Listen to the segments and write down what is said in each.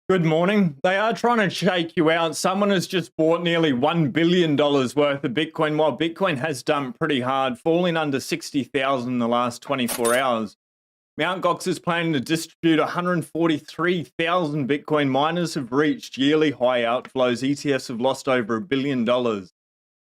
Good morning. They are trying to shake you out. Someone has just bought nearly $1 billion worth of Bitcoin, while Bitcoin has dumped pretty hard, falling under 60,000 in the last 24 hours. Mt. Gox is planning to distribute 143,000 Bitcoin. Miners have reached yearly high outflows. ETFs have lost over $1 billion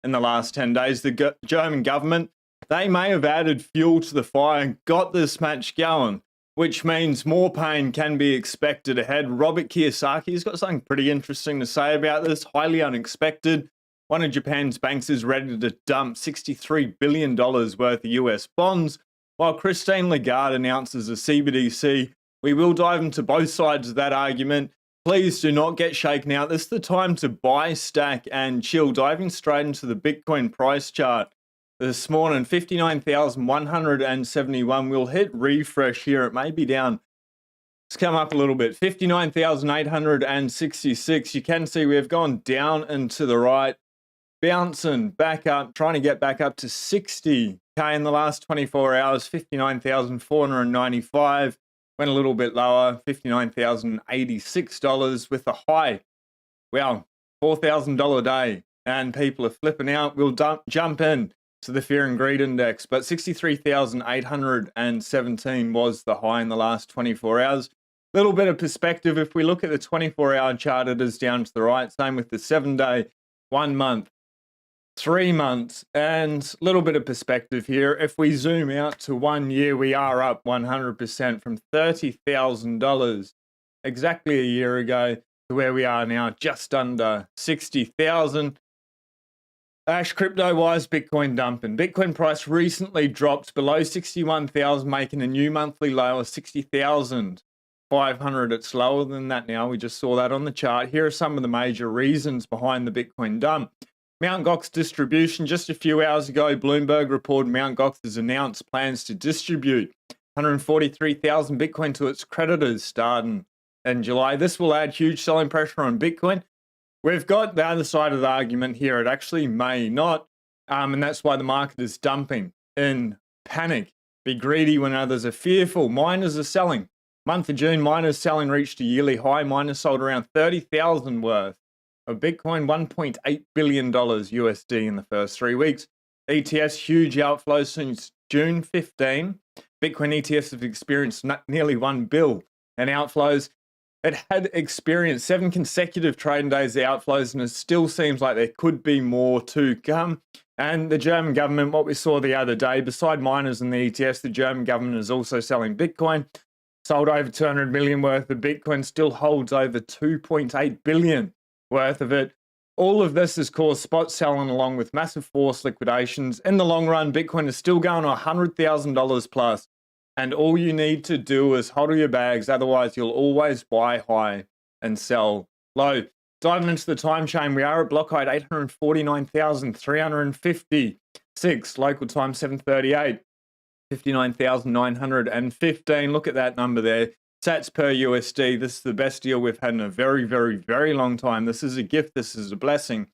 in the last 10 days. The German government, they may have added fuel to the fire and got this match going, which means more pain can be expected ahead. Robert Kiyosaki has got something pretty interesting to say about this, highly unexpected. One of Japan's banks is ready to dump $63 billion worth of US bonds, while Christine Lagarde announces a CBDC. We will dive into both sides of that argument. Please do not get shaken out. This is the time to buy, stack, and chill. Diving straight into the Bitcoin price chart. This morning, 59,171. We'll hit refresh here. It may be down. Let's come up a little bit. 59,866. You can see we've gone down and to the right, bouncing back up, trying to get back up to 60K in the last 24 hours. 59,495. Went a little bit lower, $59,086 with a high. Well, $4,000 day. And people are flipping out. We'll jump in to the fear and greed index, but 63,817 was the high in the last 24 hours. Little bit of perspective, if we look at the 24-hour chart, it is down to the right. Same with the 7-day, 1 month, 3 months, and a little bit of perspective here. If we zoom out to 1 year, we are up 100% from $30,000 exactly a year ago to where we are now, just under 60,000. Ash, crypto-wise, Bitcoin dumping. Bitcoin price recently dropped below 61,000, making a new monthly low of 60,500. It's lower than that now. We just saw that on the chart. Here are some of the major reasons behind the Bitcoin dump. Mt. Gox distribution. Just a few hours ago, Bloomberg reported Mt. Gox has announced plans to distribute 143,000 Bitcoin to its creditors starting in July. This will add huge selling pressure on Bitcoin. We've got the other side of the argument here. It actually may not, and that's why the market is dumping in panic. Be greedy when others are fearful. Miners are selling. Month of June, miners selling reached a yearly high. Miners sold around 30,000 worth of Bitcoin, $1.8 billion USD in the first 3 weeks. ETFs, huge outflows since June 15. Bitcoin ETFs have experienced nearly $1 billion in outflows. It had experienced 7 consecutive trading days of outflows, and it still seems like there could be more to come. And the German government, what we saw the other day, beside miners and the ETFs, the German government is also selling Bitcoin. Sold over 200 million worth of Bitcoin, still holds over 2.8 billion worth of it. All of this has caused spot selling along with massive forced liquidations. In the long run, Bitcoin is still going to $100,000 plus. And all you need to do is hodl your bags. Otherwise, you'll always buy high and sell low. Diving into the time chain, we are at block height 849,356. Local time 7:38. 59,915. Look at that number there. Sats per USD. This is the best deal we've had in a very, very, very long time. This is a gift. This is a blessing.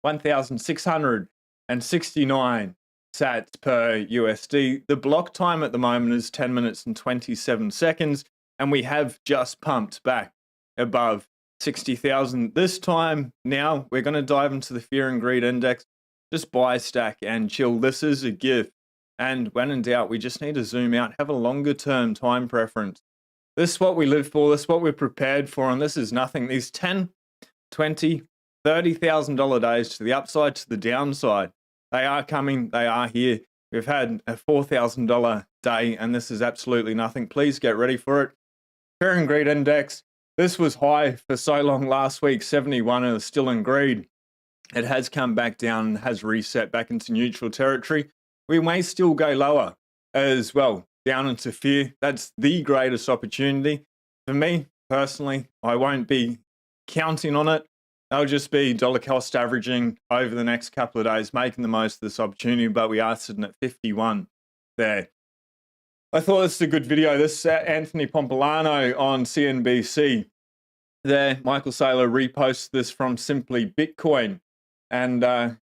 1,669. Sats per USD. The block time at the moment is 10 minutes and 27 seconds, and we have just pumped back above 60,000. This time, now, we're going to dive into the fear and greed index. Just buy, stack, and chill. This is a gift, and when in doubt, we just need to zoom out, have a longer term time preference. This is what we live for. This is what we're prepared for, and this is nothing. These 10, 20, $30,000 days to the upside, to the downside. They are coming. They are here. We've had a $4,000 day, and this is absolutely nothing. Please get ready for it. Fear and greed index. This was high for so long last week, 71, and it's still in greed. It has come back down and has reset back into neutral territory. We may still go lower as well, down into fear. That's the greatest opportunity. For me, personally, I won't be counting on it. That'll just be dollar cost averaging over the next couple of days, making the most of this opportunity, but we are sitting at 51 there. I thought this is a good video. This is Anthony Pompilano on CNBC. There, Michael Saylor reposts this from Simply Bitcoin, and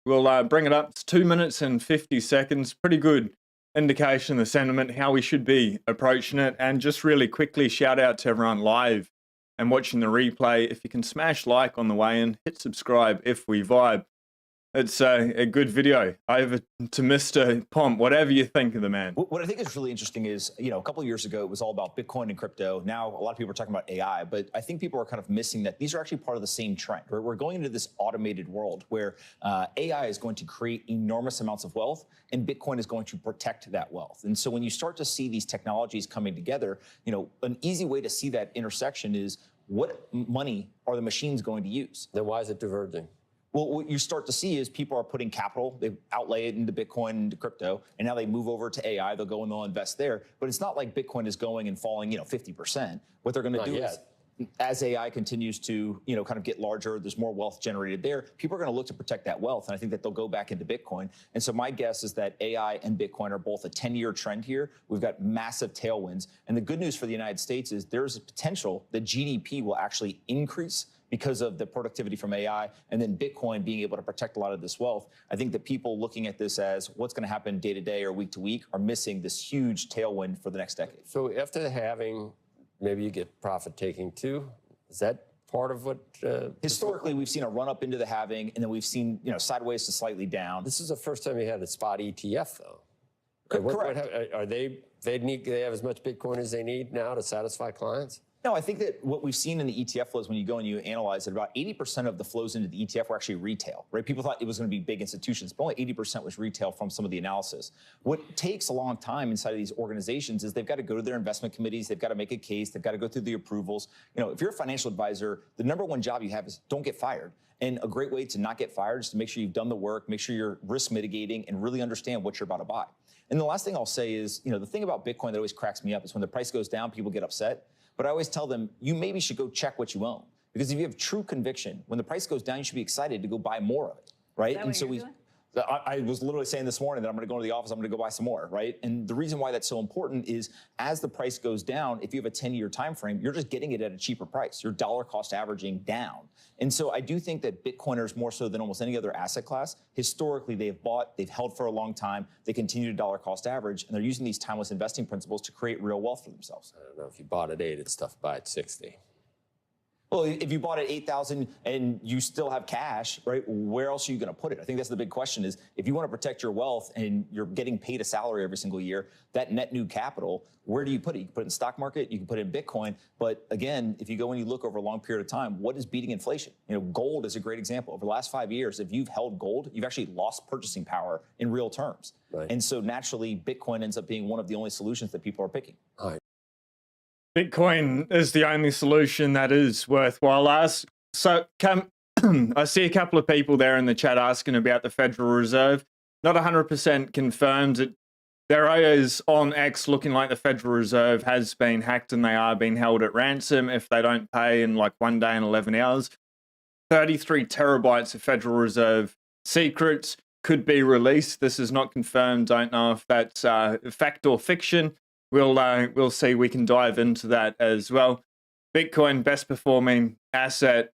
we'll bring it up. It's 2 minutes and 50 seconds. Pretty good indication of the sentiment, how we should be approaching it. And just really quickly, shout out to everyone live and watching the replay. If you can smash like on the way in, hit subscribe if we vibe. It's a good video. Over to Mr. Pomp, whatever you think of the man. What I think is really interesting is, a couple of years ago, it was all about Bitcoin and crypto. Now, a lot of people are talking about AI, but I think people are kind of missing that these are actually part of the same trend. We're going into this automated world where AI is going to create enormous amounts of wealth, and Bitcoin is going to protect that wealth. And so when you start to see these technologies coming together, an easy way to see that intersection is, what money are the machines going to use? Then why is it diverging? Well, what you start to see is people are putting capital, they outlay it into Bitcoin, into crypto, and now they move over to AI, they'll go and they'll invest there. But it's not like Bitcoin is going and falling, 50%. What they're going to do is, as AI continues to, kind of get larger, there's more wealth generated there, people are going to look to protect that wealth. And I think that they'll go back into Bitcoin. And so my guess is that AI and Bitcoin are both a 10-year trend here. We've got massive tailwinds. And the good news for the United States is there's a potential that GDP will actually increase because of the productivity from AI, and then Bitcoin being able to protect a lot of this wealth. I think that people looking at this as what's going to happen day to day or week to week are missing this huge tailwind for the next decade. So after the halving, maybe you get profit taking too. Is that part of what? Historically, we've seen a run up into the halving, and then we've seen sideways to slightly down. This is the first time you had a spot ETF though. Correct. Are they have as much Bitcoin as they need now to satisfy clients? No, I think that what we've seen in the ETF flows, when you go and you analyze it, about 80% of the flows into the ETF were actually retail, right? People thought it was going to be big institutions, but only 80% was retail from some of the analysis. What takes a long time inside of these organizations is they've got to go to their investment committees, they've got to make a case, they've got to go through the approvals. If you're a financial advisor, the number one job you have is don't get fired. And a great way to not get fired is to make sure you've done the work, make sure you're risk mitigating, and really understand what you're about to buy. And the last thing I'll say is, the thing about Bitcoin that always cracks me up is when the price goes down, people get upset. But I always tell them, you maybe should go check what you own. Because if you have true conviction, when the price goes down, you should be excited to go buy more of it, right? And so I was literally saying this morning that I'm going to go to the office, I'm going to go buy some more, right? And the reason why that's so important is as the price goes down, if you have a 10-year time frame, you're just getting it at a cheaper price. Your dollar cost averaging down. And so I do think that Bitcoiners, more so than almost any other asset class, historically they've bought, they've held for a long time, they continue to dollar cost average, and they're using these timeless investing principles to create real wealth for themselves. I don't know, if you bought at 8, it's tough to buy at 60. Well, if you bought at 8,000 and you still have cash, right, where else are you going to put it? I think that's the big question is, if you want to protect your wealth and you're getting paid a salary every single year, that net new capital, where do you put it? You can put it in the stock market, you can put it in Bitcoin. But again, if you go and you look over a long period of time, what is beating inflation? Gold is a great example. Over the last 5 years, if you've held gold, you've actually lost purchasing power in real terms. Right. And so naturally, Bitcoin ends up being one of the only solutions that people are picking. All right. Bitcoin is the only solution that is worthwhile. I see a couple of people there in the chat asking about the Federal Reserve. Not 100% confirmed. There is on X looking like the Federal Reserve has been hacked and they are being held at ransom if they don't pay in like 1 day and 11 hours. 33 terabytes of Federal Reserve secrets could be released. This is not confirmed. Don't know if that's fact or fiction. We'll see. We can dive into that as well. Bitcoin, best performing asset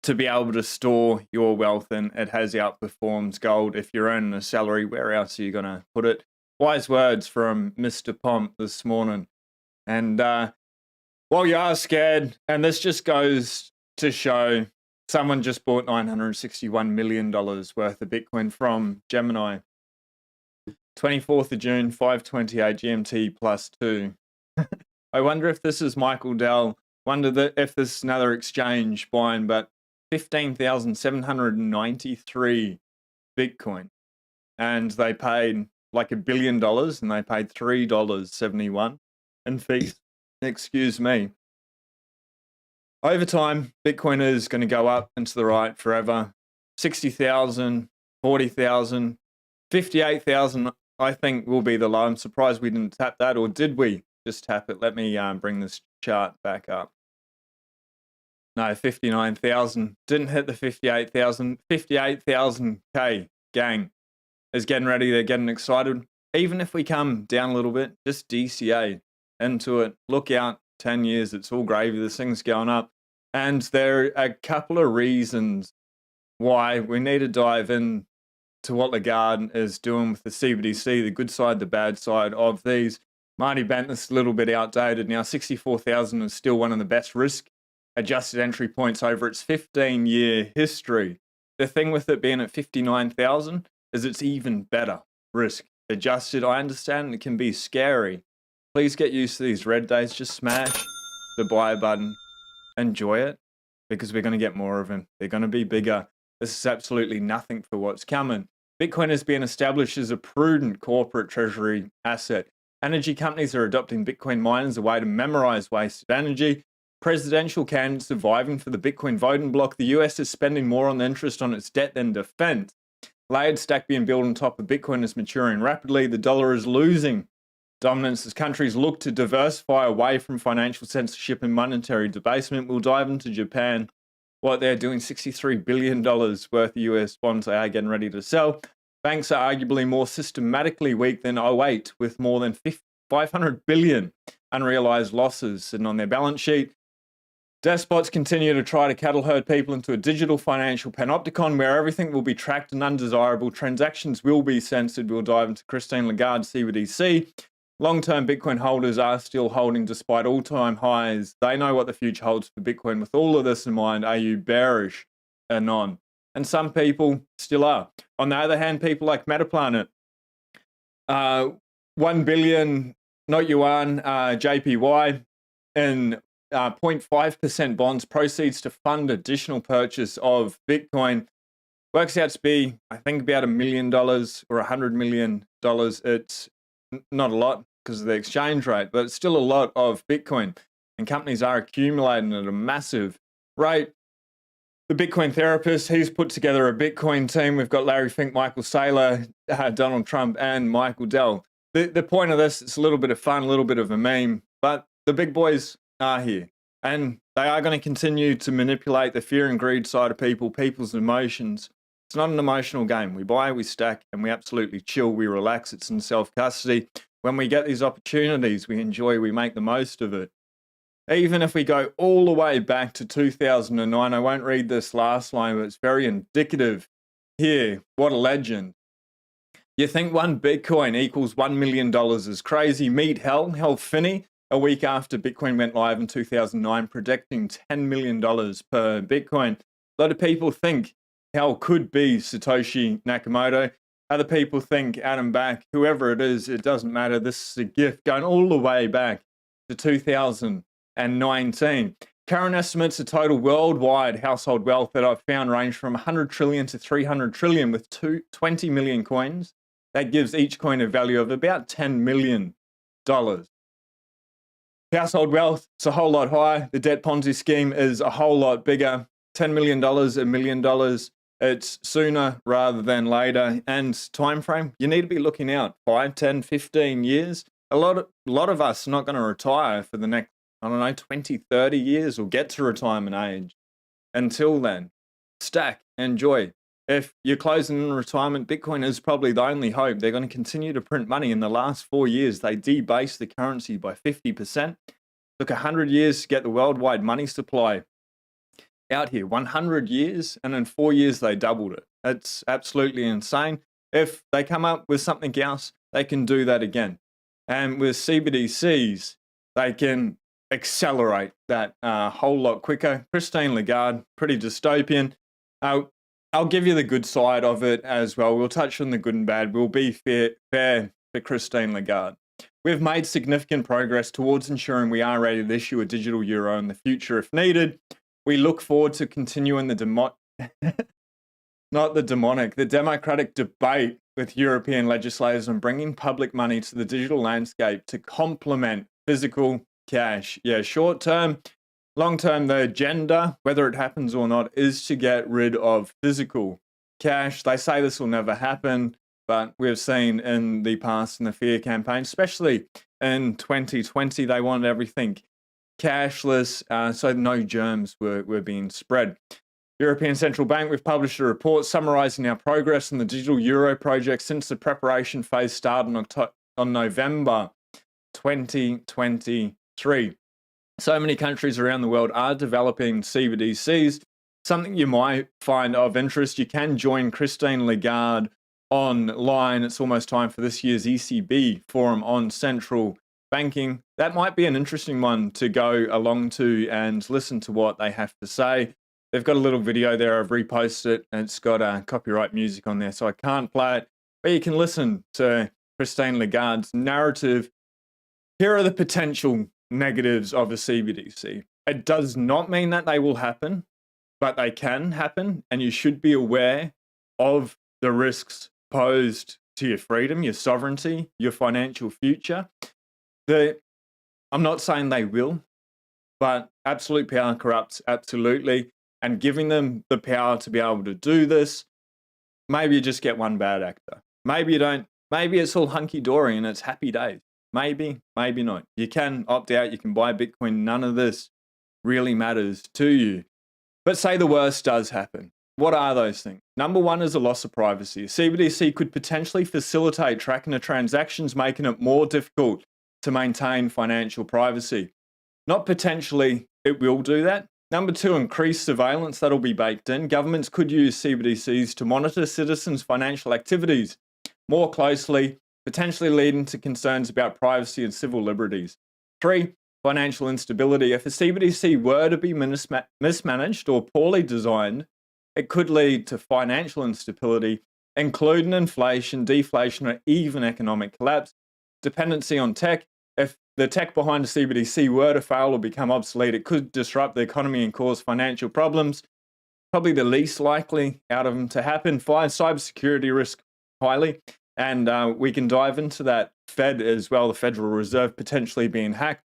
to be able to store your wealth in. It has outperformed gold. If you're earning a salary, where else are you going to put it? Wise words from Mr. Pomp this morning. And while you are scared, and this just goes to show, someone just bought $961 million worth of Bitcoin from Gemini. 24th of June, 5:28 GMT +2. I wonder if this is Michael Dell. Wonder if this is another exchange buying, but 15,793 Bitcoin. And they paid like $1 billion and they paid $3.71 in fees. Excuse me. Over time, Bitcoin is going to go up and to the right forever. 60,000, 40,000, 58,000, I think will be the low. I'm surprised we didn't tap that, or did we just tap it? Let me bring this chart back up. No, 59,000. Didn't hit the 58,000. 58,000K gang is getting ready. They're getting excited. Even if we come down a little bit, just DCA into it. Look out, 10 years, it's all gravy. This thing's going up. And there are a couple of reasons why we need to dive in to what Lagarde is doing with the CBDC, the good side, the bad side of these. Marty bent this a little bit outdated. Now, 64,000 is still one of the best risk adjusted entry points over its 15-year history. The thing with it being at 59,000 is it's even better risk adjusted. I understand it can be scary. Please get used to these red days. Just smash the buy button. Enjoy it, because we're going to get more of them. They're going to be bigger. This is absolutely nothing for what's coming. Bitcoin is being established as a prudent corporate treasury asset. Energy companies are adopting Bitcoin mining as a way to memorize wasted energy. Presidential candidates are vying for the Bitcoin voting bloc. The US is spending more on interest on its debt than defense. Layered stack being built on top of Bitcoin is maturing rapidly. The dollar is losing dominance as countries look to diversify away from financial censorship and monetary debasement. We'll dive into Japan, what they're doing, $63 billion worth of US bonds they are getting ready to sell. Banks are arguably more systematically weak than '08, with more than 500 billion unrealized losses sitting on their balance sheet. Despots continue to try to cattle herd people into a digital financial panopticon where everything will be tracked and undesirable. Transactions will be censored. We'll dive into Christine Lagarde's CBDC. Long-term Bitcoin holders are still holding despite all-time highs. They know what the future holds for Bitcoin. With all of this in mind, are you bearish or not? And some people still are. On the other hand, people like Metaplanet, 1 billion, not yuan, JPY, in 0.5% bonds, proceeds to fund additional purchase of Bitcoin. Works out to be, I think, about $1 million or $100 million. It's not a lot because of the exchange rate, but it's still a lot of Bitcoin. And companies are accumulating at a massive rate. The Bitcoin therapist, he's put together a Bitcoin team. We've got Larry Fink, Michael Saylor, Donald Trump, and Michael Dell. The point of this, it's a little bit of fun, a little bit of a meme, but the big boys are here. And they are going to continue to manipulate the fear and greed side of people's emotions. It's not an emotional game. We buy, we stack, and we absolutely chill, we relax. It's in self-custody. When we get these opportunities, we enjoy, we make the most of it. Even if we go all the way back to 2009, I won't read this last line, but it's very indicative here. What a legend. You think one Bitcoin equals $1 million is crazy. Meet Hal Finney, a week after Bitcoin went live in 2009, predicting $10 million per Bitcoin. A lot of people think Hal could be Satoshi Nakamoto. Other people think Adam Back, whoever it is, it doesn't matter. This is a gift going all the way back to 2019. Current estimates of total worldwide household wealth that I've found range from 100 trillion to 300 trillion with 20 million coins. That gives each coin a value of about $10 million. Household wealth, it's a whole lot higher. The debt Ponzi scheme is a whole lot bigger. $10 million, $1 million. It's sooner rather than later. And time frame, you need to be looking out 5, 10, 15 years. A lot of us are not going to retire for the next, 20, 30 years or get to retirement age. Until then, stack, enjoy. If you're closing in retirement, Bitcoin is probably the only hope. They're going to continue to print money. In the last 4 years, they debased the currency by 50%. Took 100 years to get the worldwide money supply out here. 100 years, and in 4 years, they doubled it. It's absolutely insane. If they come up with something else, they can do that again. And with CBDCs, they can accelerate that a whole lot quicker. Christine Lagarde, pretty dystopian. I'll give you the good side of it as well. We'll touch on the good and bad. We'll be fair for Christine Lagarde. We've made significant progress towards ensuring we are ready to issue a digital euro in the future if needed. We look forward to continuing the democratic debate with European legislators on bringing public money to the digital landscape to complement physical cash. Yeah, short term, long term, the agenda, whether it happens or not, is to get rid of physical cash. They say this will never happen, but we've seen in the past in the fear campaign, especially in 2020, they wanted everything cashless, so no germs were being spread. European Central Bank, we've published a report summarising our progress in the digital euro project since the preparation phase started on November 2023. So many countries around the world are developing CBDCs. Something you might find of interest, you can join Christine Lagarde online. It's almost time for this year's ECB Forum on Central banking. That might be an interesting one to go along to and listen to what they have to say. They've got a little video there. I've reposted it, and it's got copyright music on there, so I can't play it. But you can listen to Christine Lagarde's narrative. Here are the potential negatives of a CBDC. It does not mean that they will happen, but they can happen, and you should be aware of the risks posed to your freedom, your sovereignty, your financial future. I'm not saying they will, but absolute power corrupts absolutely. And giving them the power to be able to do this, maybe you just get one bad actor. Maybe you don't. Maybe it's all hunky-dory and it's happy days. Maybe, maybe not. You can opt out. You can buy Bitcoin. None of this really matters to you. But say the worst does happen. What are those things? Number one is a loss of privacy. A CBDC could potentially facilitate tracking of transactions, making it more difficult to maintain financial privacy. Not potentially, it will do that. Number two, increased surveillance. That'll be baked in. Governments could use CBDCs to monitor citizens' financial activities more closely, potentially leading to concerns about privacy and civil liberties. Three, financial instability. If a CBDC were to be mismanaged or poorly designed, it could lead to financial instability, including inflation, deflation, or even economic collapse. Dependency on tech. If the tech behind a CBDC were to fail or become obsolete, it could disrupt the economy and cause financial problems. Probably the least likely out of them to happen. Five, cybersecurity risk highly. And we can dive into that. Fed as well, the Federal Reserve potentially being hacked.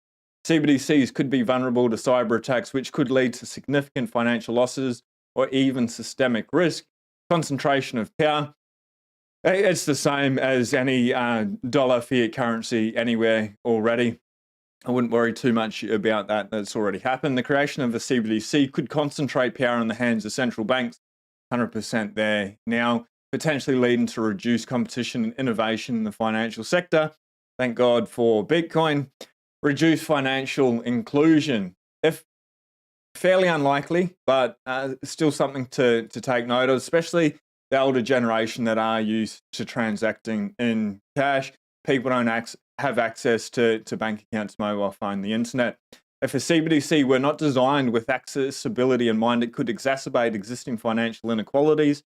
CBDCs could be vulnerable to cyber attacks, which could lead to significant financial losses or even systemic risk. Concentration of power. It's the same as any dollar fiat currency anywhere already. I wouldn't worry too much about that. That's already happened. The creation of a CBDC could concentrate power in the hands of central banks. 100% there now, potentially leading to reduced competition and innovation in the financial sector. Thank God for Bitcoin. Reduced financial inclusion. If fairly unlikely, but still something to take note of, especially the older generation that are used to transacting in cash. People don't have access to bank accounts, mobile phone, the internet. If a CBDC were not designed with accessibility in mind, it could exacerbate existing financial inequalities,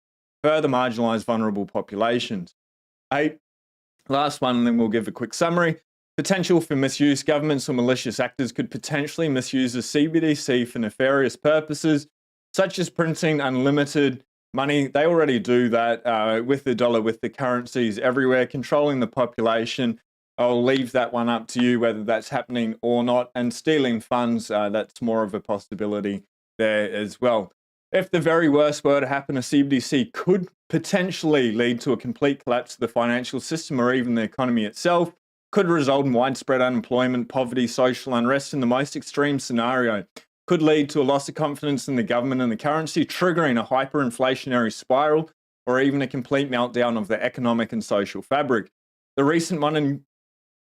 further marginalize vulnerable populations. 8, last one, and then we'll give a quick summary. Potential for misuse. Governments or malicious actors could potentially misuse a CBDC for nefarious purposes, such as printing unlimited money. They already do that with the dollar, with the currencies everywhere, controlling the population. I'll leave that one up to you, whether that's happening or not. And stealing funds, that's more of a possibility there as well. If the very worst were to happen, a CBDC could potentially lead to a complete collapse of the financial system or even the economy itself. Could result in widespread unemployment, poverty, social unrest in the most extreme scenario. Could lead to a loss of confidence in the government and the currency, triggering a hyperinflationary spiral or even a complete meltdown of the economic and social fabric. The recent money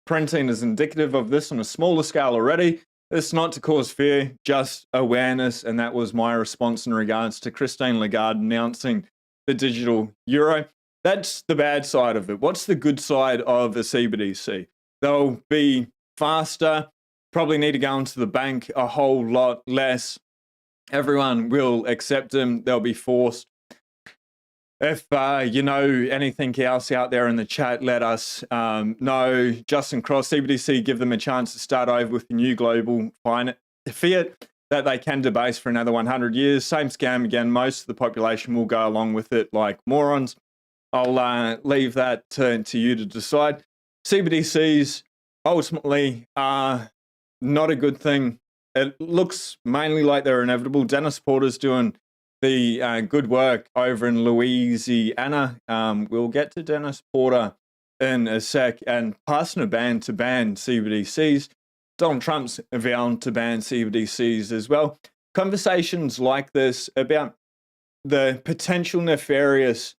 printing is indicative of this on a smaller scale already. It's not to cause fear, just awareness, and that was my response in regards to Christine Lagarde announcing the digital euro. That's the bad side of it. What's the good side of a CBDC? They'll be faster, probably need to go into the bank a whole lot less. Everyone will accept them. They'll be forced. If you know anything else out there in the chat, let us know. Justin Cross, CBDC, give them a chance to start over with the new global fiat that they can debase for another 100 years. Same scam again. Most of the population will go along with it like morons. I'll leave that to you to decide. CBDCs ultimately are not a good thing. It looks mainly like they're inevitable. Dennis Porter's doing the good work over in Louisiana. We'll get to Dennis Porter in a sec, and passing a ban to ban CBDCs. Donald Trump's vowing to ban CBDCs as well. Conversations like this about the potential nefarious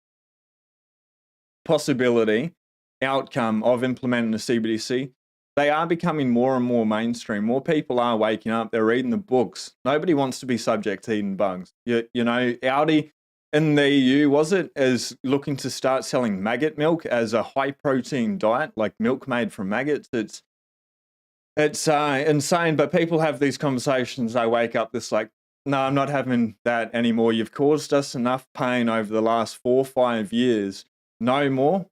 possibility outcome of implementing a CBDC, they are becoming more and more mainstream. More people are waking up. They're reading the books. Nobody wants to be subject to eating bugs. You know, Audi in the EU, is looking to start selling maggot milk as a high protein diet, like milk made from maggots. It's insane, but people have these conversations. They wake up this like, no, I'm not having that anymore. You've caused us enough pain over the last 4 or 5 years. No more.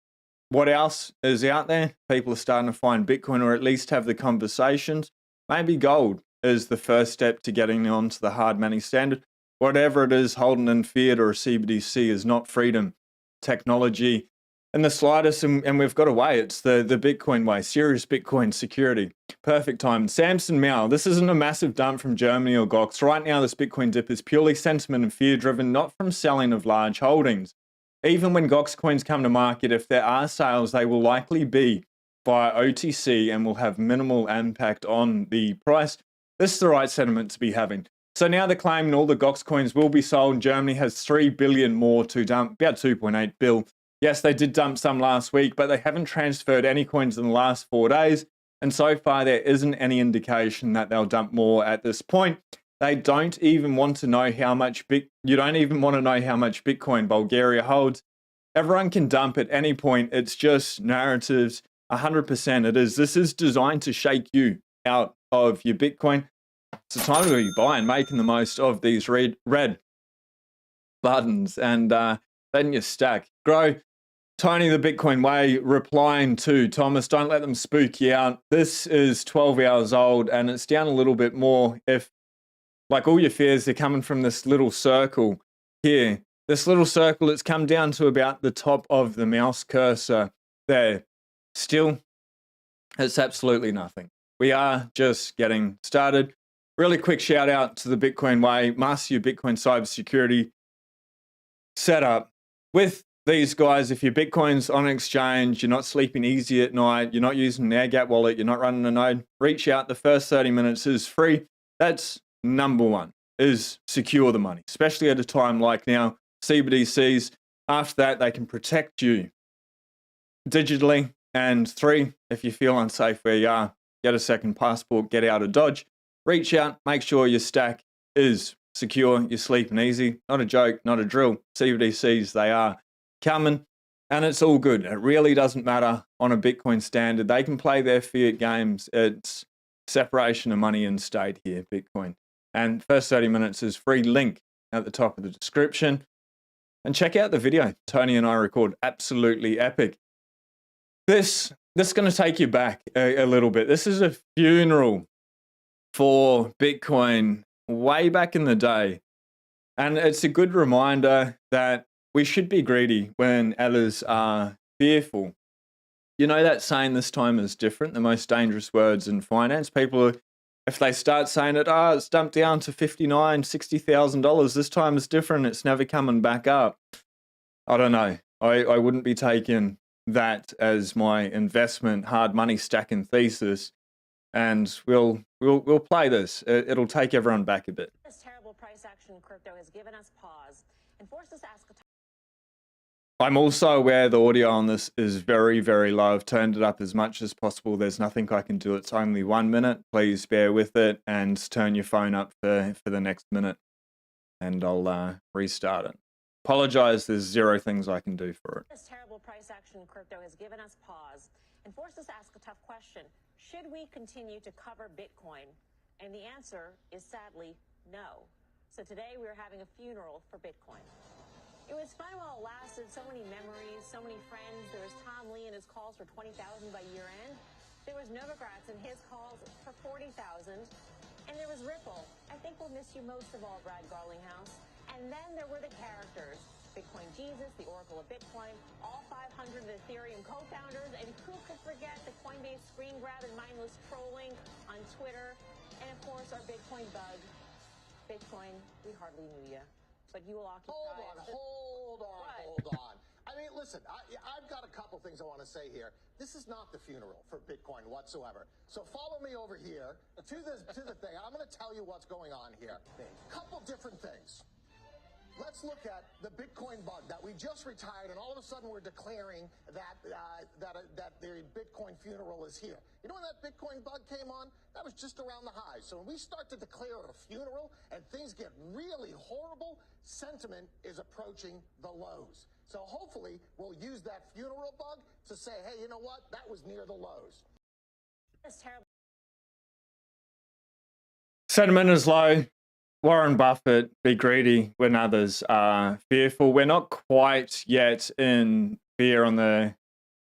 What else is out there? People are starting to find Bitcoin, or at least have the conversations. Maybe gold is the first step to getting onto the hard money standard. Whatever it is, holding in fiat or a CBDC is not freedom. Technology in the slightest, and we've got a way. It's the Bitcoin way. Serious Bitcoin security. Perfect time. Samson Mao. This isn't a massive dump from Germany or Gox. Right now, this Bitcoin dip is purely sentiment and fear driven, not from selling of large holdings. Even when Gox coins come to market, if there are sales, they will likely be via OTC and will have minimal impact on the price. This is the right sentiment to be having. So now they're claiming all the Gox coins will be sold. Germany has 3 billion more to dump, about 2.8 bill. Yes, they did dump some last week, but they haven't transferred any coins in the last 4 days. And so far, there isn't any indication that they'll dump more at this point. They don't even want to know how much you don't even want to know how much Bitcoin Bulgaria holds. Everyone can dump at any point. It's just narratives. 100% it is. This is designed to shake you out of your Bitcoin. It's the time to be buying, making the most of these red buttons, and letting you stack. Grow. Tony the Bitcoin Way replying to Thomas, don't let them spook you out. This is 12 hours old and it's down a little bit more. If, like all your fears, they're coming from this little circle here. This little circle, it's come down to about the top of the mouse cursor there. Still, it's absolutely nothing. We are just getting started. Really quick shout out to the Bitcoin Way, master your Bitcoin cybersecurity setup. With these guys, if your Bitcoin's on exchange, you're not sleeping easy at night, you're not using an AirGap wallet, you're not running a node, reach out. The first 30 minutes is free. That's number one, is secure the money, especially at a time like now. CBDCs, after that, they can protect you digitally. And 3, if you feel unsafe where you are, get a second passport, get out of Dodge. Reach out, make sure your stack is secure, you're sleeping easy. Not a joke, not a drill. CBDCs, they are coming, and it's all good. It really doesn't matter on a Bitcoin standard. They can play their fiat games. It's separation of money and state here, Bitcoin. And first 30 minutes is free, link at the top of the description. And check out the video Tony and I record. Absolutely epic. This is going to take you back a little bit. This is a funeral for Bitcoin way back in the day. And it's a good reminder that we should be greedy when others are fearful. You know that saying, this time is different, the most dangerous words in finance. People, if they start saying it, it's dumped down to $59,000, $60,000, this time is different, it's never coming back up. I don't know. I wouldn't be taking that as my investment hard money stacking thesis. And we'll play this. It'll take everyone back a bit. This terrible price action in crypto has given us pause and forced us to ask a I'm also aware the audio on this is very, very low. I've turned it up as much as possible. There's nothing I can do. It's only 1 minute. Please bear with it and turn your phone up for the next minute. And I'll restart it. Apologize, there's 0 things I can do for it. This terrible price action in crypto has given us pause and forced us to ask a tough question. Should we continue to cover Bitcoin? And the answer is sadly no. So today we're having a funeral for Bitcoin. It was fun while it lasted, so many memories, so many friends. There was Tom Lee and his calls for 20,000 by year end. There was Novogratz and his calls for 40,000. And there was Ripple. I think we'll miss you most of all, Brad Garlinghouse. And then there were the characters. Bitcoin Jesus, the Oracle of Bitcoin, all 500 Ethereum co-founders, and who could forget the Coinbase screen grab and mindless trolling on Twitter, and of course our Bitcoin bug. Bitcoin, we hardly knew you, but you will occupy. Hold on. I mean, listen, I've got a couple things I want to say here. This is not the funeral for Bitcoin whatsoever. So follow me over here to the thing. I'm going to tell you what's going on here. Couple different things. Let's look at the Bitcoin bug that we just retired, and all of a sudden we're declaring that the Bitcoin funeral is here. You know when that Bitcoin bug came on? That was just around the high. So when we start to declare it a funeral and things get really horrible, sentiment is approaching the lows. So hopefully we'll use that funeral bug to say, hey, you know what? That was near the lows. This terrible Sentiment is low. Warren Buffett, be greedy when others are fearful. We're not quite yet in fear on the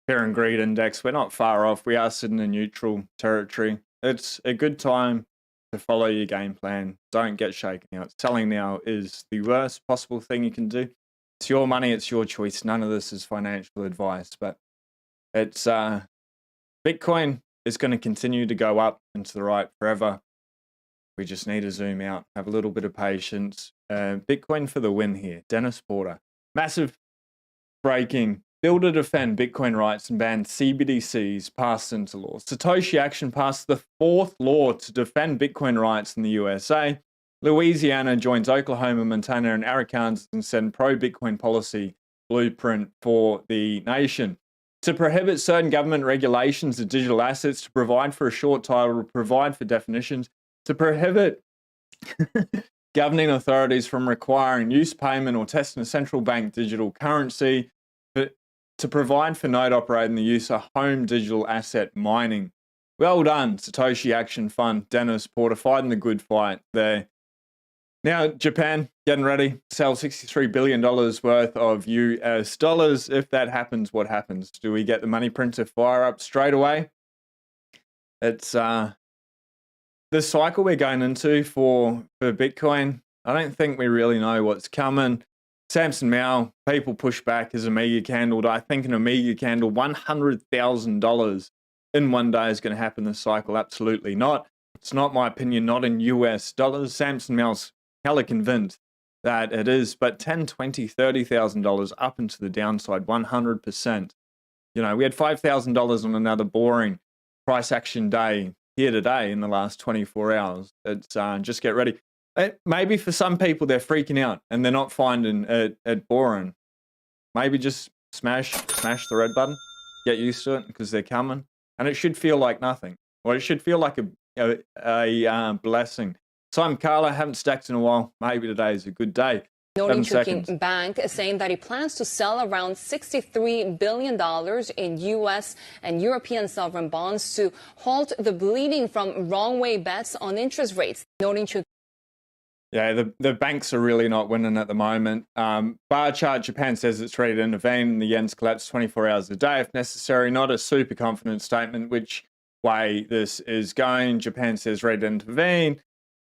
fear and greed index. We're not far off. We are sitting in neutral territory. It's a good time to follow your game plan. Don't get shaken out. Selling now is the worst possible thing you can do. It's your money. It's your choice. None of this is financial advice, but it's Bitcoin is going to continue to go up and to the right forever. We just need to zoom out, have a little bit of patience. Bitcoin for the win here. Dennis Porter. Massive breaking. Bill to defend Bitcoin rights and ban CBDCs passed into law. Satoshi Action passed the 4th law to defend Bitcoin rights in the USA. Louisiana joins Oklahoma, Montana, and Arkansas and send pro-Bitcoin policy blueprint for the nation. To prohibit certain government regulations of digital assets, to provide for a short title, to provide for definitions, to prohibit governing authorities from requiring use, payment, or testing a central bank digital currency, to provide for node operating the use of home digital asset mining. Well done, Satoshi Action Fund, Dennis Porter, fighting the good fight there. Now, Japan getting ready to sell $63 billion worth of US dollars. If that happens, what happens? Do we get the money printer fire up straight away? It's the cycle we're going into for Bitcoin. I don't think we really know what's coming. Samson Mow, people push back as Amiga candled. I think an Amiga candle, $100,000 in one day is going to happen this cycle. Absolutely not. It's not my opinion, not in US dollars. Samson Mow's hella convinced that it is, but $10,000, $20,000, $30,000 up into the downside, 100%. You know, we had $5,000 on another boring price action day here today in the last 24 hours. It's just get ready. Maybe for some people, they're freaking out and they're not finding it boring. Maybe just smash the red button, get used to it because they're coming. And it should feel like nothing. Or it should feel like a blessing. So I'm Carla, haven't stacked in a while. Maybe today is a good day. Nordic Bank is saying that it plans to sell around $63 billion in U.S. and European sovereign bonds to halt the bleeding from wrong way bets on interest rates. Yeah, the banks are really not winning at the moment. Bar chart, Japan says it's ready to intervene and the yen's collapse 24 hours a day if necessary. Not a super confident statement which way this is going. Japan says ready to intervene.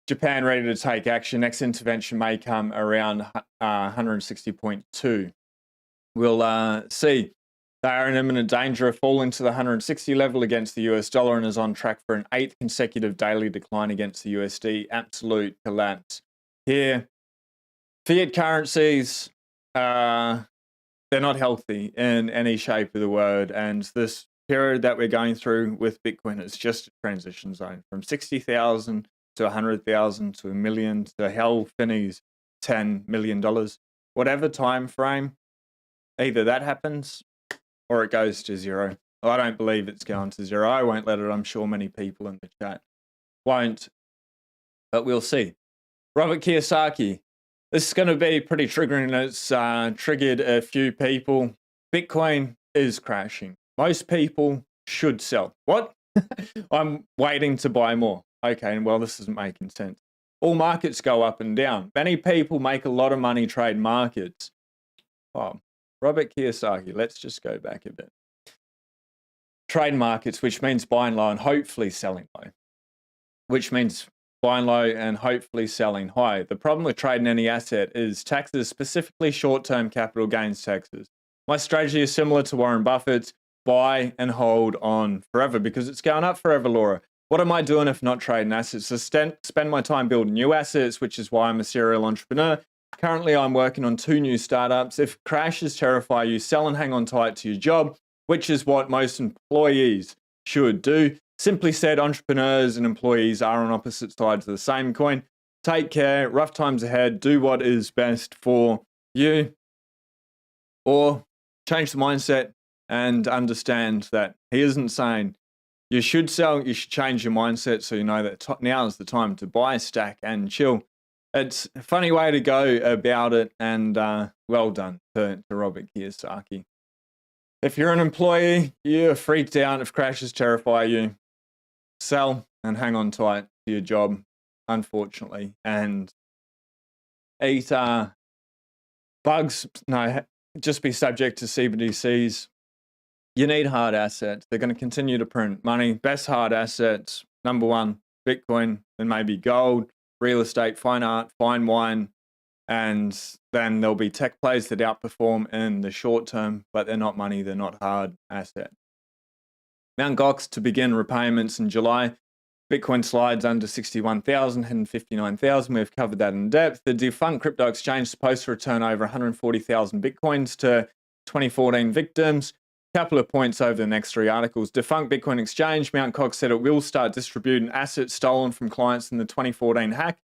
Japan ready to take action. Next intervention may come around 160.2. We'll see. They are in imminent danger of falling to the 160 level against the US dollar and is on track for an 8th consecutive daily decline against the USD. Absolute collapse here. Fiat currencies, they're not healthy in any shape of the word. And this period that we're going through with Bitcoin is just a transition zone from 60,000 to 100,000 to 1 million to hell finnies $10 million. Whatever time frame, either that happens or it goes to zero. I don't believe it's going to zero. I won't let it. I'm sure many people in the chat won't, but we'll see. Robert Kiyosaki. This is going to be pretty triggering. It's triggered a few people. Bitcoin is crashing. Most people should sell. What? I'm waiting to buy more. Okay, well, this isn't making sense. All markets go up and down. Many people make a lot of money trade markets. Oh, Robert Kiyosaki, let's just go back a bit. Trade markets, which means buying low and hopefully selling low, which means buying low and hopefully selling high. The problem with trading any asset is taxes, specifically short-term capital gains taxes. My strategy is similar to Warren Buffett's, buy and hold on forever because it's going up forever, Laura. What am I doing if not trading assets? So spend my time building new assets, which is why I'm a serial entrepreneur. Currently, I'm working on 2 new startups. If crashes terrify you, sell and hang on tight to your job, which is what most employees should do. Simply said, entrepreneurs and employees are on opposite sides of the same coin. Take care, rough times ahead, do what is best for you, or change the mindset and understand that he isn't saying you should sell, you should change your mindset so you know that now is the time to buy, stack, and chill. It's a funny way to go about it, and well done to Robert Kiyosaki. If you're an employee, you're freaked out if crashes terrify you, sell and hang on tight to your job. unfortunately, and eat bugs. No, just be subject to CBDCs. You need hard assets. They're going to continue to print money. Best hard assets, number one, Bitcoin, then maybe gold, real estate, fine art, fine wine, and then there'll be tech plays that outperform in the short term, but they're not money, they're not hard assets. Mt. Gox to begin repayments in July. Bitcoin slides under 61,000, heading 59,000. We've covered that in depth. The defunct crypto exchange is supposed to return over 140,000 Bitcoins to 2014 victims. Couple of points over the next three articles. Defunct Bitcoin exchange, Mt. Gox said it will start distributing assets stolen from clients in the 2014 hack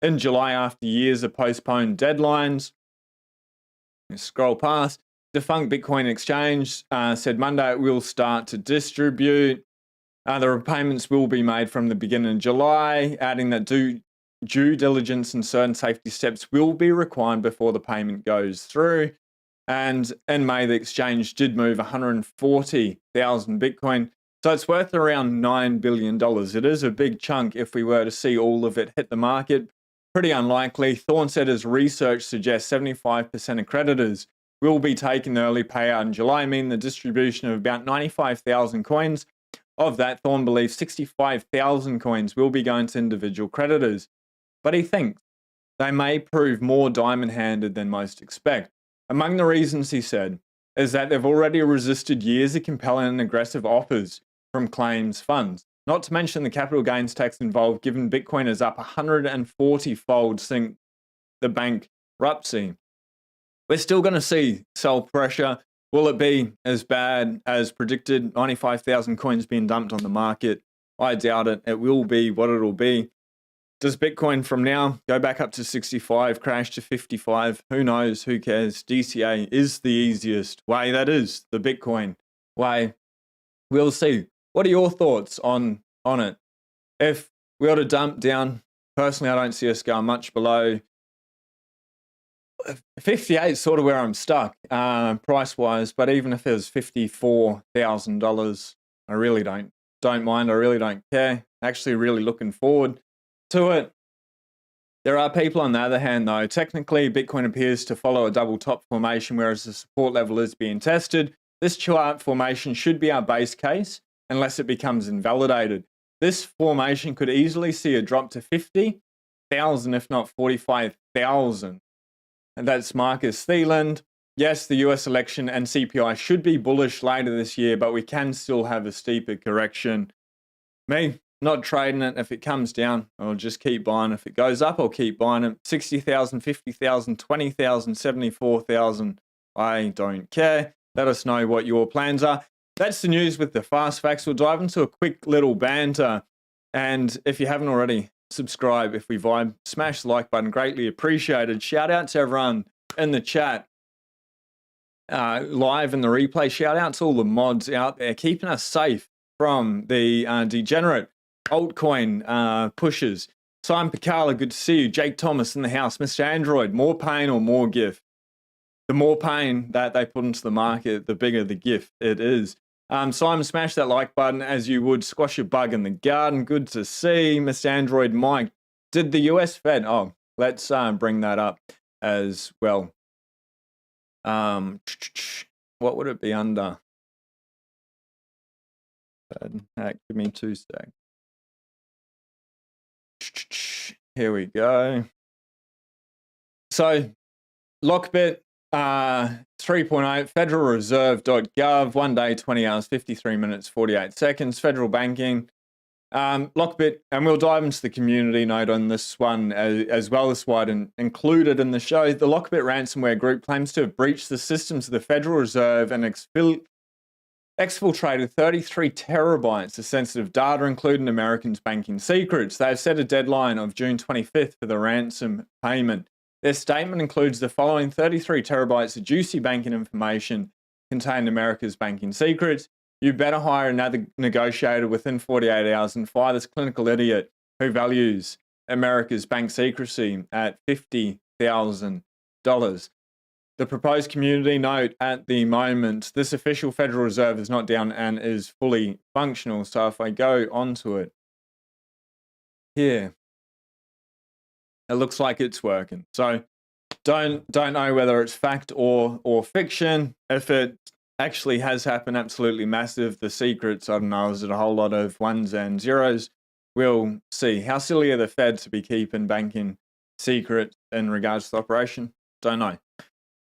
in July after years of postponed deadlines. Scroll past. Defunct Bitcoin exchange said Monday it will start to distribute. The repayments will be made from the beginning of July, adding that due diligence and certain safety steps will be required before the payment goes through. And in May, the exchange did move 140,000 Bitcoin. So it's worth around $9 billion. It is a big chunk if we were to see all of it hit the market. Pretty unlikely. Thorne said his research suggests 75% of creditors will be taking the early payout in July, meaning the distribution of about 95,000 coins. Of that, Thorne believes 65,000 coins will be going to individual creditors. But he thinks they may prove more diamond-handed than most expect. Among the reasons, he said, is that they've already resisted years of compelling and aggressive offers from claims funds. Not to mention the capital gains tax involved, given Bitcoin is up 140-fold since the bankruptcy. We're still going to see sell pressure. Will it be as bad as predicted? 95,000 coins being dumped on the market. I doubt it. It will be what it'll be. Does Bitcoin from now go back up to 65, crash to 55? Who knows? Who cares? DCA is the easiest way. That is the Bitcoin way. We'll see. What are your thoughts on it? If we were to dump down, personally, I don't see us going much below 58 is sort of where I'm stuck price-wise, but even if it was $54,000, I really don't mind. I really don't care. Actually really looking forward to it. There are people on the other hand, though. Technically, Bitcoin appears to follow a double top formation, whereas the support level is being tested. This chart formation should be our base case, unless it becomes invalidated. This formation could easily see a drop to 50,000, if not 45,000. And that's Marcus Thieland. Yes, the US election and CPI should be bullish later this year, but we can still have a steeper correction. Me, not trading it. If it comes down, I'll just keep buying. If it goes up, I'll keep buying it. 60,000, 50,000, 20,000, 74,000. I don't care. Let us know what your plans are. That's the news with the fast facts. We'll dive into a quick little banter. And if you haven't already, subscribe. If we vibe, smash the like button. Greatly appreciated. Shout out to everyone in the chat, live in the replay. Shout out to all the mods out there keeping us safe from the degenerate altcoin pushers. Simon Picala, good to see you. Jake Thomas in the house. Mr. Android, more pain or more gift? The more pain that they put into the market, the bigger the gift it is. Simon, smash that like button as you would squash a bug in the garden. Good to see. Mr. Android Mike, did the US Fed? Oh, let's bring that up as well. What would it be under? Give me 2 seconds. Here we go. So, Lockbit 3.8, federalreserve.gov, 1 day, 20 hours, 53 minutes, 48 seconds, federal banking. Lockbit, and we'll dive into the community note on this one as well as what included in the show. The Lockbit ransomware group claims to have breached the systems of the Federal Reserve and exfiltrated 33 terabytes of sensitive data, including Americans' banking secrets. They have set a deadline of June 25th for the ransom payment. Their statement includes the following: 33 terabytes of juicy banking information contained America's banking secrets. You better hire another negotiator within 48 hours and fire this clinical idiot who values America's bank secrecy at $50,000. The proposed community note at the moment, this official Federal Reserve is not down and is fully functional. So if I go onto it here, it looks like it's working. So don't know whether it's fact or fiction. If it actually has happened, absolutely massive. The secrets, I don't know, is it a whole lot of ones and zeros? We'll see. How silly are the Fed to be keeping banking secret in regards to the operation? Don't know.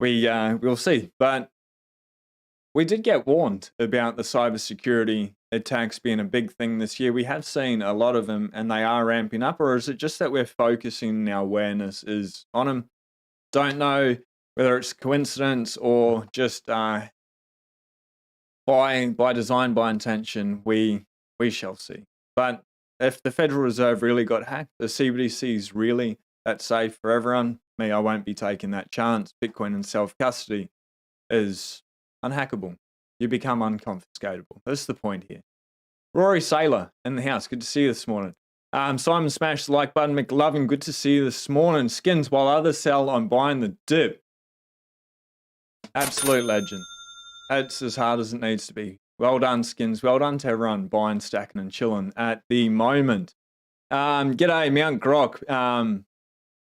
We'll see. But we did get warned about the cybersecurity attacks being a big thing this year. We have seen a lot of them, and they are ramping up. Or is it just that we're focusing our awareness is on them? Don't know whether it's coincidence or just by design, by intention. We shall see. But if the Federal Reserve really got hacked, the CBDCs really that safe for everyone, I won't be taking that chance. Bitcoin and self-custody is unhackable. You become unconfiscatable. That's the point here. Rory Saylor in the house. Good to see you this morning. Simon smashed the like button. McLovin, good to see you this morning. Skins, while others sell, I'm buying the dip. Absolute legend. It's as hard as it needs to be. Well done, Skins. Well done to everyone buying, stacking, and chilling at the moment. G'day, Mount Grok.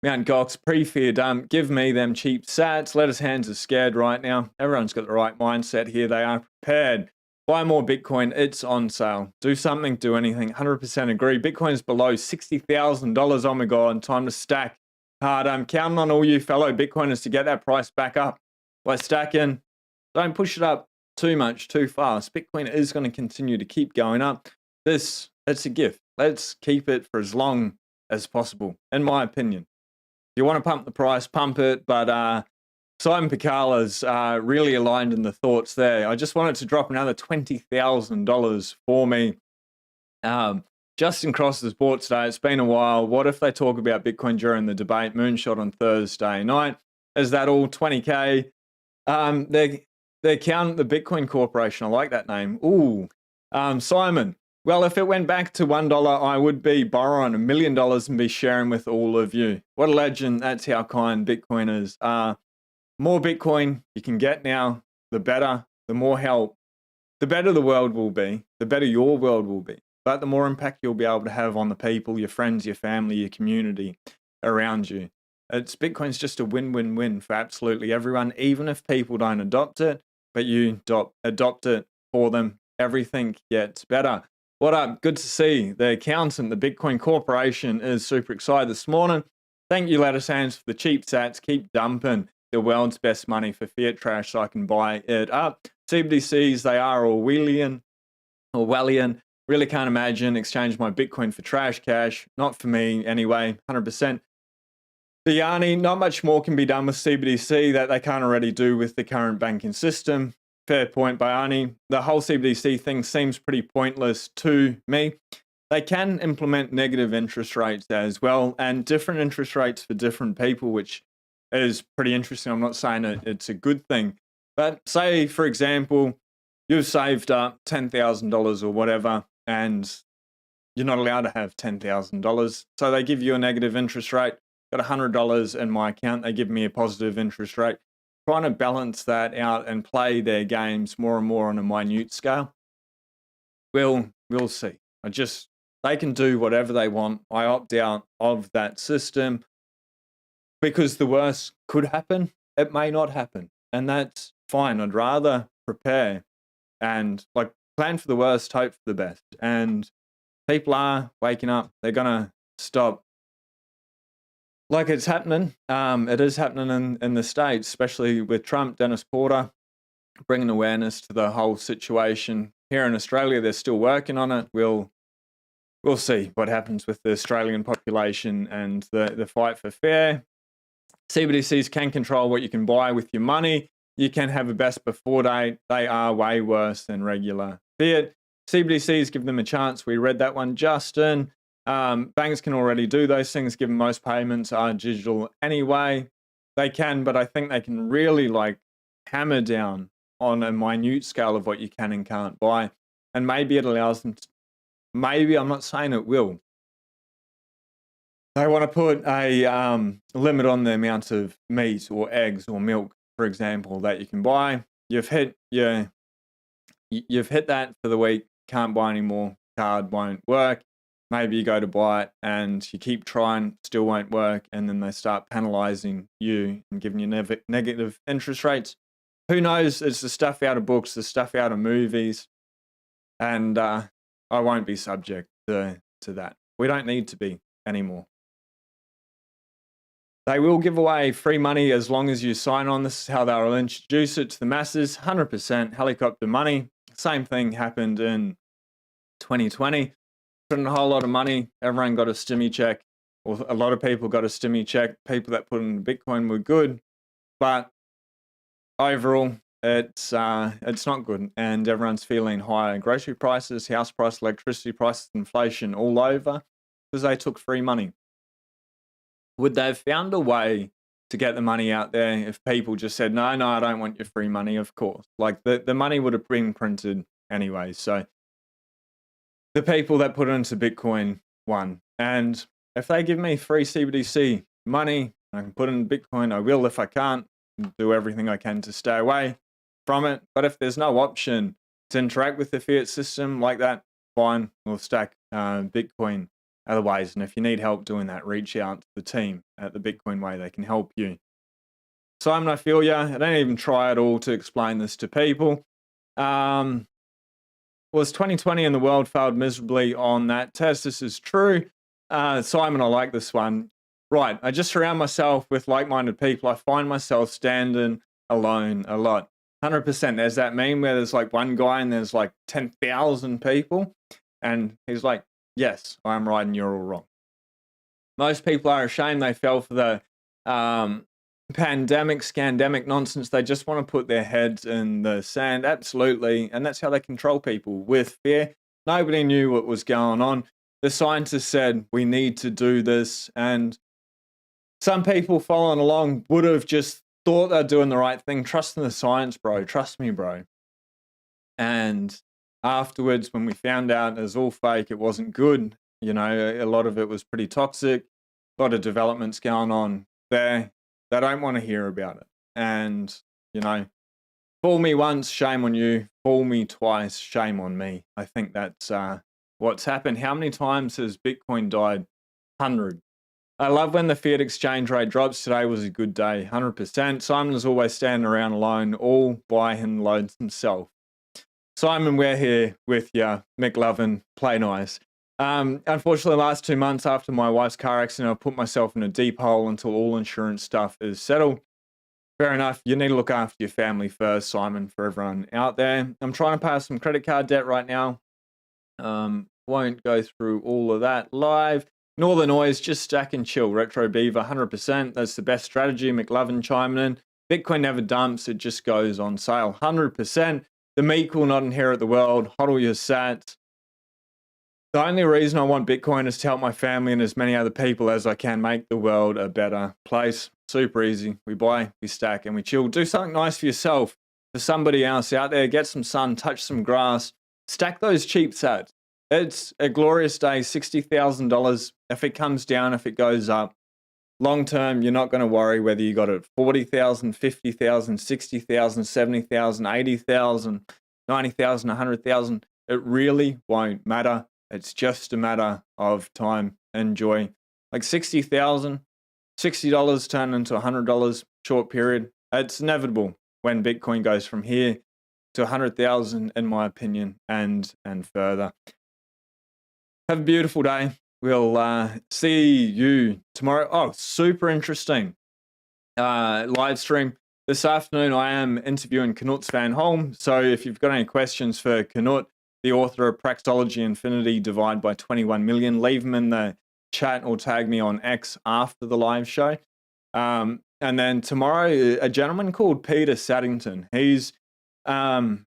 Mount Gox, pre-fear dump. Give me them cheap sats. Lettuce hands are scared right now. Everyone's got the right mindset here. They are prepared. Buy more Bitcoin. It's on sale. Do something, do anything. 100% agree. Bitcoin's below $60,000. Oh my God. Time to stack hard. I'm counting on all you fellow Bitcoiners to get that price back up by stacking. Don't push it up too much, too fast. Bitcoin is going to continue to keep going up. It's a gift. Let's keep it for as long as possible, in my opinion. If you want to pump the price, pump it. But Simon Picala's really aligned in the thoughts there. I just wanted to drop another $20,000 for me. Justin Cross has bought today. It's been a while. What if they talk about Bitcoin during the debate? Moonshot on Thursday night. Is that all? 20K. They're counting the Bitcoin Corporation. I like that name. Ooh. Simon. Well, if it went back to $1, I would be borrowing $1 million and be sharing with all of you. What a legend. That's how kind Bitcoin is. More Bitcoin you can get now, the better, the more help, the better the world will be, the better your world will be. But the more impact you'll be able to have on the people, your friends, your family, your community around you. Bitcoin's just a win-win-win for absolutely everyone, even if people don't adopt it, but you adopt it for them. Everything gets better. What up? Good to see the accountant, the Bitcoin Corporation is super excited this morning. Thank you, Lettuce Hands, for the cheap sats. Keep dumping the world's best money for fiat trash so I can buy it up. CBDCs, they are Orwellian. Really can't imagine exchange my Bitcoin for trash cash. Not for me anyway, 100%. Yanni, not much more can be done with CBDC that they can't already do with the current banking system. Fair point, Bayani. The whole CBDC thing seems pretty pointless to me. They can implement negative interest rates as well, and different interest rates for different people, which is pretty interesting. I'm not saying it's a good thing. But say, for example, you've saved up $10,000 or whatever, and you're not allowed to have $10,000. So they give you a negative interest rate. Got $100 in my account. They give me a positive interest rate. Trying to balance that out and play their games more and more on a minute scale. We'll see. They can do whatever they want. I opt out of that system because the worst could happen. It may not happen, and that's fine. I'd rather prepare and plan for the worst, hope for the best. And people are waking up. They're gonna stop. It's happening. It is happening in the States, especially with Trump, Dennis Porter, bringing awareness to the whole situation. Here in Australia, they're still working on it. We'll see what happens with the Australian population and the fight for fair. CBDCs can control what you can buy with your money. You can have a best before date. They are way worse than regular fiat. CBDCs give them a chance. We read that one, Justin. Banks can already do those things, given most payments are digital anyway. They can, but I think they can really hammer down on a minute scale of what you can and can't buy. And maybe it allows them to, maybe, I'm not saying it will. They want to put a limit on the amount of meat or eggs or milk, for example, that you can buy. You've hit that for the week, can't buy anymore, card won't work. maybe you go to buy it and you keep trying, still won't work, and then they start penalizing you and giving you negative interest rates. Who knows? It's the stuff out of books, the stuff out of movies, and I won't be subject to that. We don't need to be anymore. They will give away free money as long as you sign on. This is how they'll introduce it to the masses. 100% helicopter money. Same thing happened in 2020. Put in a whole lot of money. Everyone got a stimmy check. Or a lot of people got a stimmy check. People that put in Bitcoin were good. But overall, it's not good. And everyone's feeling higher grocery prices, house prices, electricity prices, inflation all over because they took free money. Would they have found a way to get the money out there if people just said, no, I don't want your free money? Of course. Like the money would have been printed anyway. So the people that put it into Bitcoin won. And if they give me free CBDC money, I can put it in Bitcoin. I will. If I can't, do everything I can to stay away from it. But if there's no option to interact with the fiat system like that, fine, we'll stack Bitcoin other ways. And if you need help doing that, reach out to the team at the Bitcoin Way. They can help you. Simon, I feel ya. I don't even try at all to explain this to people. Was 2020 and the world failed miserably on that test? This is true. Simon, I like this one. Right, I just surround myself with like-minded people. I find myself standing alone a lot. 100%. There's that meme where there's like one guy and there's like 10,000 people. And he's like, yes, I'm right and you're all wrong. Most people are ashamed they fell for the pandemic, scandemic nonsense. They just want to put their heads in the sand. Absolutely. And that's how they control people, with fear. Nobody knew what was going on. The scientists said, we need to do this. And some people following along would have just thought they're doing the right thing. Trust in the science, bro. Trust me, bro. And afterwards, when we found out it was all fake, it wasn't good. You know, a lot of it was pretty toxic. A lot of developments going on there. They don't want to hear about it. And, you know, fool me once, shame on you. Fool me twice, shame on me. I think that's what's happened. How many times has Bitcoin died? 100. I love when the fiat exchange rate drops. Today was a good day, 100%. Simon is always standing around alone, all by and loads himself. Simon, we're here with you. McLovin, play nice. Unfortunately, the last 2 months after my wife's car accident, I put myself in a deep hole until all insurance stuff is settled. Fair enough. You need to look after your family first, Simon, for everyone out there. I'm trying to pay off some credit card debt right now. Won't go through all of that live. Ignore the noise, just stack and chill. Retro Beaver, 100%. That's the best strategy. McLovin chiming in. Bitcoin never dumps. It just goes on sale. 100%. The meek will not inherit the world. Hodl your sats. The only reason I want Bitcoin is to help my family and as many other people as I can make the world a better place. Super easy. We buy, we stack, and we chill. Do something nice for yourself, for somebody else out there. Get some sun, touch some grass. Stack those cheap sats. It's a glorious day, $60,000. If it comes down, if it goes up, long term, you're not going to worry whether you got it 40,000, 50,000, 60,000, 70,000, 80,000, 90,000, 100,000. It really won't matter. It's just a matter of time and joy. Like 60,000, $60 turn into $100 short period. It's inevitable when Bitcoin goes from here to 100,000, in my opinion, and further. Have a beautiful day. We'll see you tomorrow. Oh, super interesting live stream. This afternoon, I am interviewing Knut Van Holm. So if you've got any questions for Knut, the author of Praxeology Infinity Divide by 21 Million, leave them in the chat or tag me on X after the live show. And then tomorrow, a gentleman called Peter Saddington. He's been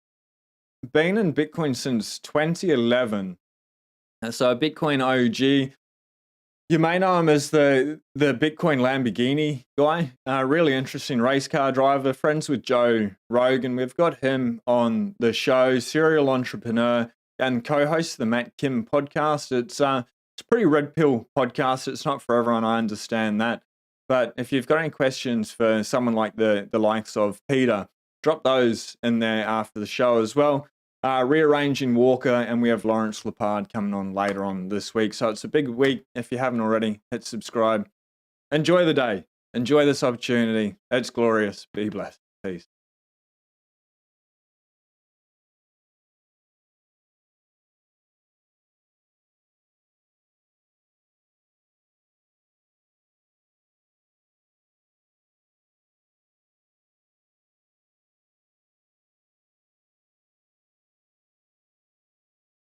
in Bitcoin since 2011. So a Bitcoin OG. You may know him as the Bitcoin Lamborghini guy. Really interesting race car driver. Friends with Joe Rogan. We've got him on the show. Serial entrepreneur and co-host of the Matt Kim podcast. It's a pretty red pill podcast. It's not for everyone. I understand that. But if you've got any questions for someone like the likes of Peter, drop those in there after the show as well. rearranging Walker, and we have Lawrence Lepard coming on later on this week. So it's a big week. If you haven't already, hit subscribe. Enjoy the day. Enjoy this opportunity. It's glorious. Be blessed. Peace.